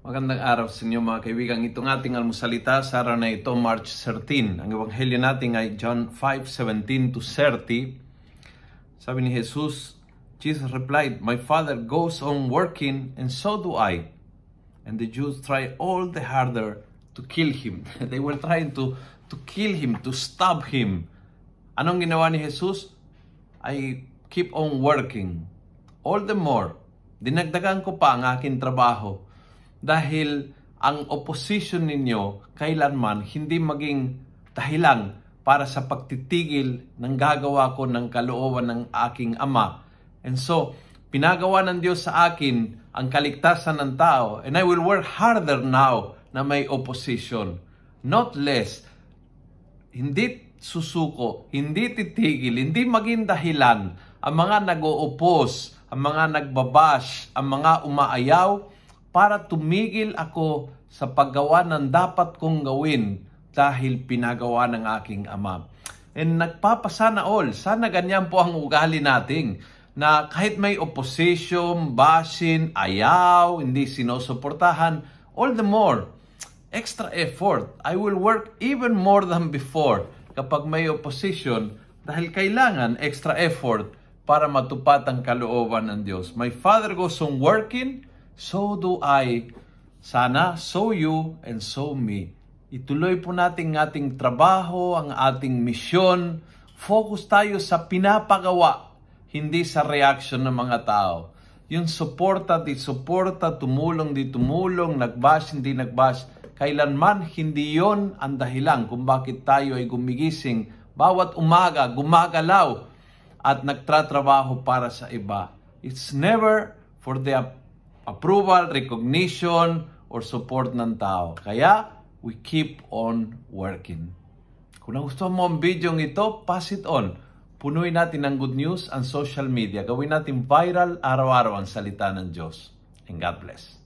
Magandang araw sa inyo mga kaibigan. Itong ating almusalita sa araw na ito, March 13. Ang ebanghelyo natin ay John 5:17-30. Sabi ni Jesus replied, "My Father goes on working and so do I." And the Jews try all the harder to kill him. They were trying to kill him, to stab him. Anong ginawa ni Jesus? I keep on working. All the more, dinagdagan ko pa ang aking trabaho. Dahil ang opposition ninyo kailanman hindi maging dahilan para sa pagtitigil ng gagawa ko ng kalooban ng aking Ama. And so, pinagawa ng Diyos sa akin ang kaligtasan ng tao. And I will work harder now na may opposition. Not less. Hindi susuko, hindi titigil, hindi maging dahilan ang mga nag-o-oppose, ang mga nagbabash, ang mga umaayaw, para tumigil ako sa paggawa ng dapat kong gawin dahil pinagawa ng aking Ama. And nagpapasana all. Sana ganyan po ang ugali natin na kahit may opposition, bashing, ayaw, hindi sinusuportahan, all the more, extra effort. I will work even more than before kapag may opposition dahil kailangan extra effort para matupad ang kalooban ng Diyos. My Father goes on working, so do I. Sana, so you, and so me. Ituloy po natin ating trabaho, ang ating misyon. Focus tayo sa pinapagawa, hindi sa reaction ng mga tao. Yung suporta, di suporta, tumulong, di tumulong, nagbash, hindi nagbash. Kailanman, hindi yon ang dahilan kung bakit tayo ay gumigising bawat umaga, gumagalaw, at nagtratrabaho para sa iba. It's never for the approval, recognition, or support ng tao. Kaya, we keep on working. Kung nagustuhan mo ang video ito, pass it on. Punuin natin ng good news ang social media. Gawin natin viral araw-araw ang salita ng Diyos. And God bless.